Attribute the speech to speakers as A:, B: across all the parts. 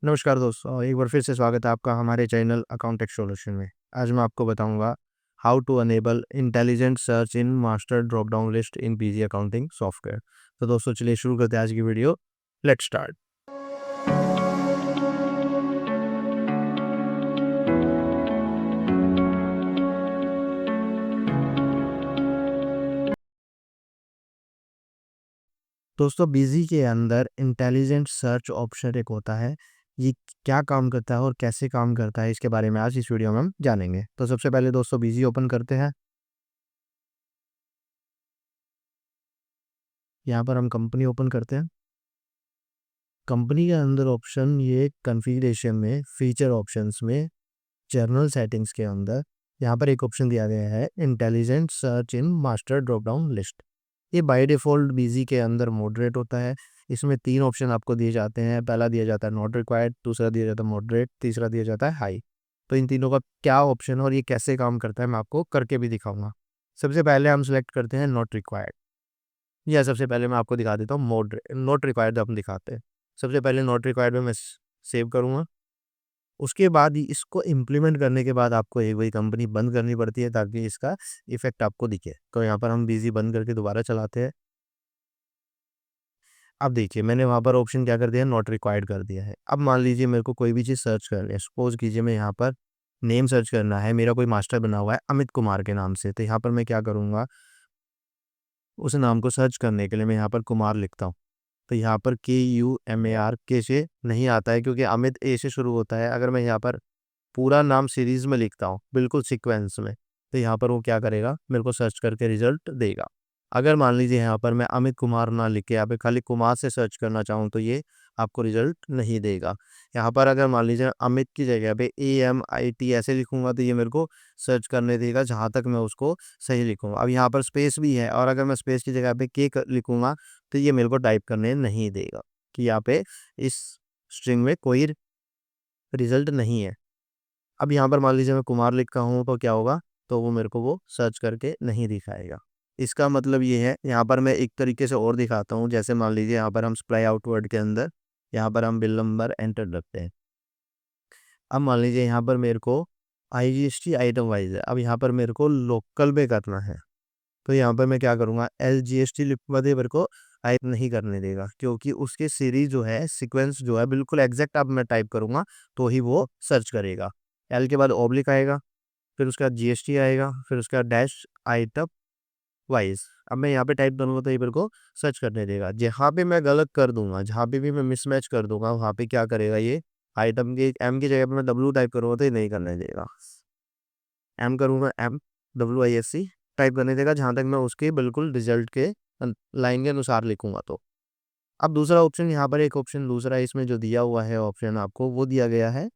A: नमस्कार दोस्तों, एक बार फिर से स्वागत है आपका हमारे चैनल अकाउंट टेक सॉल्यूशन में। आज मैं आपको बताऊंगा how to enable intelligent search in master drop down list in Busy accounting software. तो दोस्तों चलिए शुरू करते हैं आज की वीडियो। Let's start. दोस्तों बिजी के अंदर इंटेलिजेंट सर्च ऑप्शन एक होता है। ये क्या काम करता है और कैसे काम करता है इसके बारे में आज इस वीडियो में हम जानेंगे। तो सबसे पहले दोस्तों बिजी ओपन करते हैं। यहाँ पर हम कंपनी ओपन करते हैं। कंपनी के अंदर ऑप्शन ये कॉन्फ़िगरेशन में फीचर ऑप्शंस में जर्नल सेटिंग्स के अंदर यहाँ पर एक ऑप्शन दिया गया है intelligent search in master drop down list. ये बाय डिफ़ॉल्ट बिजी के अंदर मॉडरेट होता है। इसमें 3 ऑप्शन आपको दिए जाते हैं। पहला दिया जाता है नॉट रिक्वायर्ड, दूसरा दिया जाता है मॉडरेट, तीसरा दिया जाता है हाई। तो इन तीनों का क्या ऑप्शन है और ये कैसे काम करता है मैं आपको करके भी दिखाऊँगा। सबसे पहले हम सेलेक्ट करते हैं नॉट रिक्वायर्ड, या सबसे पहले मैं आपको दिखा देता हूँ नॉट रिक्वायर्ड हम दिखाते हैं। सबसे पहले नॉट रिक्वायर्ड में मैं सेव करूँगा। उसके बाद ही इसको इम्प्लीमेंट करने के बाद आपको एक वही कंपनी बंद करनी पड़ती है ताकि इसका इफ़ेक्ट आपको दिखे। तो यहाँ पर हम बिज़ी बंद करके दोबारा चलाते हैं। अब देखिए मैंने वहाँ पर ऑप्शन क्या कर दिया है, नॉट रिक्वायर्ड कर दिया है। अब मान लीजिए मेरे को कोई भी चीज़ सर्च करनी है। सपोज़ कीजिए मैं यहाँ पर नेम सर्च करना है। मेरा कोई मास्टर बना हुआ है अमित कुमार के नाम से। तो यहाँ पर मैं क्या करूँगा, उस नाम को सर्च करने के लिए मैं यहाँ पर कुमार लिखता हूँ। तो यहाँ पर KUMAR के से नहीं आता है क्योंकि अमित ए से शुरू होता है। अगर मैं यहाँ पर पूरा नाम सीरीज़ में लिखता हूँ, बिल्कुल सीक्वेंस में, तो यहाँ पर वो क्या करेगा, मेरे को सर्च करके रिज़ल्ट देगा। अगर मान लीजिए यहाँ पर मैं अमित कुमार ना लिख के यहाँ पे खाली कुमार से सर्च करना चाहूँ, तो ये आपको रिज़ल्ट नहीं देगा। यहाँ पर अगर मान लीजिए अमित की जगह पे AMIT ऐसे लिखूँगा, तो ये मेरे को सर्च करने देगा जहाँ तक मैं उसको सही लिखूँगा। अब यहाँ पर स्पेस भी है और अगर मैं स्पेस की जगह पे के लिखूँगा, तो ये मेरे को टाइप करने नहीं देगा कि यहाँ पे इस स्ट्रिंग में कोई रिज़ल्ट नहीं है। अब यहाँ पर मान लीजिए मैं कुमार लिखता हूँ तो क्या होगा, तो वो मेरे को वो सर्च करके नहीं दिखाएगा। इसका मतलब ये है, यहाँ पर मैं एक तरीके से और दिखाता हूँ। जैसे मान लीजिए यहाँ पर हम सप्लाई आउटवर्ड के अंदर यहाँ पर हम बिल नंबर एंटर रखते हैं। अब मान लीजिए यहाँ पर मेरे को IGST आइटम वाइज़ है। अब यहाँ पर मेरे को लोकल पे करना है। तो यहाँ पर मैं क्या करूँगा, LGST लिखूँगा तो ये मेरे को टाइप नहीं करने देगा क्योंकि उसकी सीरीज़ जो है, सीक्वेंस जो है बिल्कुल एग्ज़ैक्ट अब मैं टाइप करूँगा तो ही वो सर्च करेगा। L के बाद ऑब्लिक आएगा, फिर उसके बाद GST आएगा, फिर उसके बाद डैश आइटम वाइज़। अब मैं यहाँ पे टाइप करूँगा तो ये मेरे को सर्च करने देगा। जहाँ पे मैं गलत कर दूँगा, जहाँ पे भी मैं मिसमैच कर दूँगा, वहाँ पे क्या करेगा ये, आइटम की M की जगह पे मैं W टाइप करूँगा तो ये नहीं करने देगा। M करूँगा MWISC टाइप करने देगा जहाँ तक मैं उसके बिल्कुल रिज़ल्ट के लाइन के अनुसार लिखूँगा तो। अब दूसरा ऑप्शन यहाँ पर एक ऑप्शन दूसरा इसमें जो दिया हुआ है ऑप्शन आपको, वो दिया गया है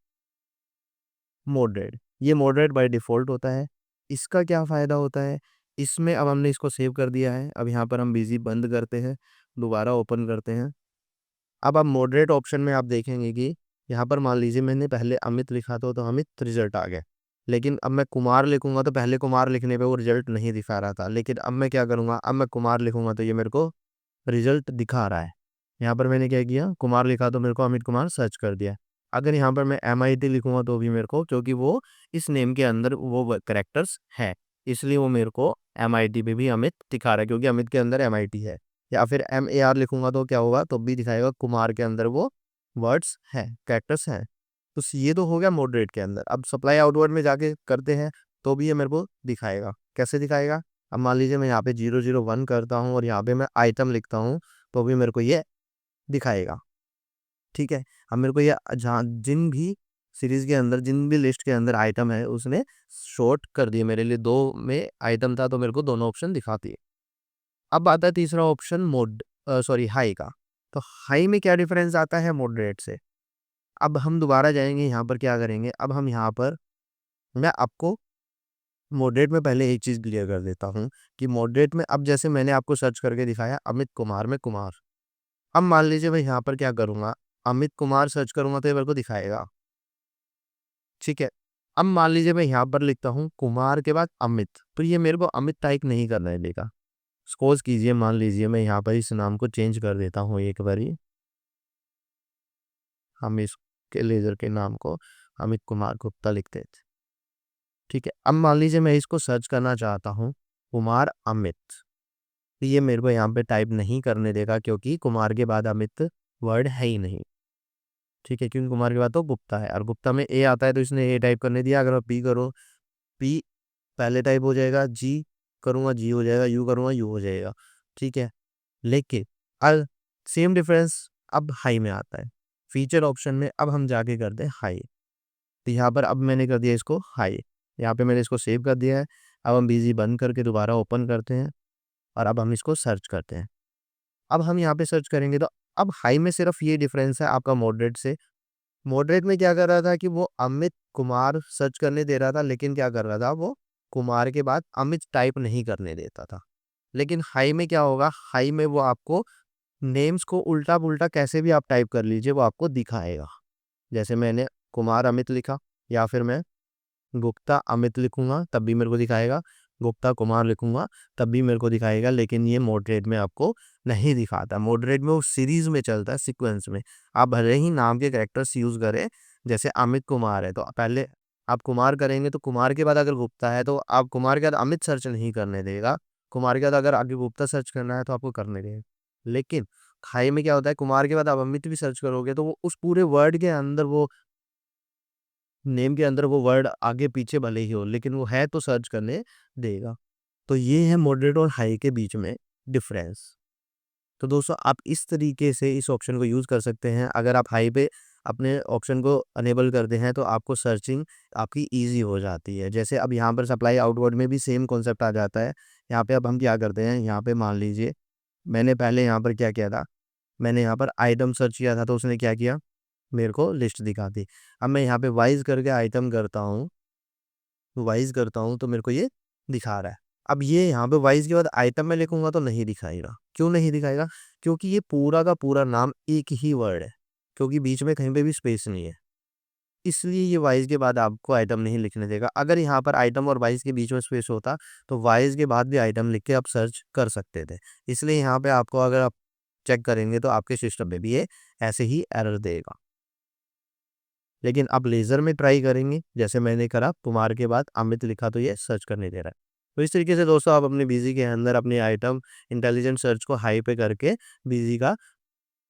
A: मॉडरेट। ये मॉडरेट बाय डिफ़ॉल्ट होता है। इसका क्या फ़ायदा होता है, इसमें अब हमने इसको सेव कर दिया है। अब यहाँ पर हम बिज़ी बंद करते हैं, दोबारा ओपन करते हैं। अब आप मॉडरेट ऑप्शन में आप देखेंगे कि यहाँ पर मान लीजिए मैंने पहले अमित लिखा था तो अमित रिज़ल्ट आ गया। लेकिन अब मैं कुमार लिखूँगा तो पहले कुमार लिखने पे वो रिज़ल्ट नहीं दिखा रहा था। लेकिन अब मैं क्या करूँगा, अब मैं कुमार लिखूँगा तो ये मेरे को रिज़ल्ट दिखा रहा है। यहाँ पर मैंने क्या किया, कुमार लिखा तो मेरे को अमित कुमार सर्च कर दिया। अगर यहाँ पर मैं MIT लिखूँगा तो भी मेरे को, क्योंकि वो इस नेम के अंदर वो कैरेक्टर्स हैं, इसलिए वो मेरे को MIT पे भी अमित दिखा रहा है क्योंकि अमित के अंदर MIT है। या फिर MAR लिखूँगा तो क्या होगा, तो भी दिखाएगा कुमार के अंदर वो वर्ड्स हैं, कैरेक्टर्स हैं। तो ये तो हो गया मॉडरेट के अंदर। अब सप्लाई आउटवर्ड में जाके करते हैं तो भी ये मेरे को दिखाएगा। कैसे दिखाएगा? अब मान लीजिए मैं यहाँ पे 001 करता हूँ और यहाँ पे मैं आइटम लिखता हूँ, तो भी मेरे को ये दिखाएगा। ठीक है? अब मेरे को ये जहाँ जिन भी सीरीज़ के अंदर, जिन भी लिस्ट के अंदर आइटम है, उसने शॉर्ट कर दिए मेरे लिए। 2 में आइटम था तो मेरे को दोनों ऑप्शन दिखाती है। अब आता है तीसरा ऑप्शन सॉरी हाई का। तो हाई में क्या डिफरेंस आता है मॉडरेट से? अब हम दोबारा जाएँगे, यहाँ पर क्या करेंगे, अब हम यहाँ पर मैं आपको मॉडरेट में पहले एक चीज़ क्लियर कर देता हूँ कि मॉडरेट में अब जैसे मैंने आपको सर्च करके दिखाया अमित कुमार में कुमार। अब मान लीजिए मैं यहाँ पर क्या करूँगा, अमित कुमार सर्च करूँगा तो ये मेरे को दिखाएगा। ठीक है? अब मान लीजिए मैं यहाँ पर लिखता हूँ कुमार के बाद अमित, तो ये मेरे को अमित टाइप नहीं करने देगा। सपोज़ कीजिए मान लीजिए मैं यहाँ पर इस नाम को चेंज कर देता हूँ एक बारी। हम इस के लेज़र के नाम को अमित कुमार गुप्ता लिख देते। ठीक है, अब मान लीजिए मैं इसको सर्च करना चाहता हूँ कुमार अमित, तो ये मेरे को यहाँ पे टाइप नहीं करने देगा क्योंकि कुमार के बाद अमित वर्ड है ही नहीं। ठीक है, क्योंकि कुमार के बाद तो गुप्ता है और गुप्ता में ए आता है तो इसने ए टाइप करने दिया। अगर मैं पी करूँ, पी पहले टाइप हो जाएगा, जी करूँगा जी हो जाएगा, यू करूँगा यू हो जाएगा। ठीक है, लेकिन अब सेम डिफरेंस अब हाई में आता है। फीचर ऑप्शन में अब हम जाके करते हैं हाई, तो यहाँ पर अब मैंने कर दिया इसको हाई। यहाँ पे मैंने इसको सेव कर दिया है। अब हम बीजी बंद करके दोबारा ओपन करते हैं और अब हम इसको सर्च करते हैं। अब हम यहाँ पे सर्च करेंगे तो अब हाई में सिर्फ ये डिफरेंस है आपका मॉडरेट से। मॉडरेट में क्या कर रहा था कि वो अमित कुमार सर्च करने दे रहा था, लेकिन क्या कर रहा था वो कुमार के बाद अमित टाइप नहीं करने देता था। लेकिन हाई में क्या होगा, हाई में वो आपको नेम्स को उल्टा पुल्टा कैसे भी आप टाइप कर लीजिए वो आपको दिखाएगा। जैसे मैंने कुमार अमित लिखा या फिर मैं गुप्ता अमित लिखूंगा तब भी मेरे को दिखाएगा, गुप्ता कुमार लिखूंगा तब भी मेरे को दिखाएगा। लेकिन ये मॉडरेट में आपको नहीं दिखाता। मॉडरेट में वो सीरीज में चलता है, सीक्वेंस में। आप भले ही नाम के कैरेक्टर्स यूज करें, जैसे अमित कुमार है तो पहले आप कुमार करेंगे तो कुमार के बाद अगर गुप्ता है तो आप कुमार के बाद अमित सर्च नहीं करने देगा। कुमार के बाद अगर आगे गुप्ता सर्च करना है तो आपको करने देगा। लेकिन खाई में क्या होता है, कुमार के बाद आप अमित भी सर्च करोगे तो वो उस पूरे वर्ड के अंदर, वो नेम के अंदर वो वर्ड आगे पीछे भले ही हो लेकिन वो है तो सर्च करने देगा। तो ये है मॉडरेट और हाई के बीच में डिफरेंस। तो दोस्तों आप इस तरीके से इस ऑप्शन को यूज़ कर सकते हैं। अगर आप हाई पे अपने ऑप्शन को अनेबल करते हैं तो आपको सर्चिंग आपकी ईज़ी हो जाती है। जैसे अब यहाँ पर सप्लाई आउटवर्ड में भी सेम कॉन्सेप्ट आ जाता है। यहाँ पे अब हम क्या करते हैं, यहाँ पे मान लीजिए मैंने पहले यहाँ पर क्या किया था, मैंने यहाँ पर आइटम सर्च किया था तो उसने क्या किया, मेरे को लिस्ट दिखा दी। अब मैं यहाँ पे वाइज़ करके आइटम करता हूँ, वाइज़ करता हूँ तो मेरे को ये दिखा रहा है। अब ये यहाँ पे वाइज़ के बाद आइटम में लिखूँगा तो नहीं दिखाएगा। क्यों नहीं दिखाएगा? क्योंकि ये पूरा का पूरा नाम एक ही वर्ड है, क्योंकि बीच में कहीं पे भी स्पेस नहीं है। इसलिए ये वाइज़ के बाद आपको आइटम नहीं लिखने देगा। अगर यहाँ पर आइटम और वाइज़ के बीच में स्पेस होता, तो वाइज़ के बाद भी आइटम लिख के आप सर्च कर सकते थे। इसलिए यहाँ पे आपको, अगर आप चेक करेंगे तो आपके सिस्टम में भी ये ऐसे ही एरर देगा। लेकिन आप लेज़र में ट्राई करेंगे, जैसे मैंने करा, कुमार के बाद अमित लिखा तो ये सर्च करने दे रहा है। तो इस तरीके से दोस्तों आप अपने बिज़ी के अंदर अपने आइटम इंटेलिजेंट सर्च को हाई पे करके बिज़ी का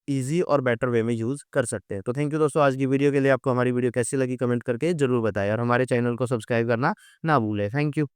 A: ईज़ी और बेटर वे में यूज़ कर सकते हैं। तो थैंक यू दोस्तों आज की वीडियो के लिए। आपको हमारी वीडियो कैसी लगी कमेंट करके ज़रूर बताएँ और हमारे चैनल को सब्सक्राइब करना ना भूलें। Thank you.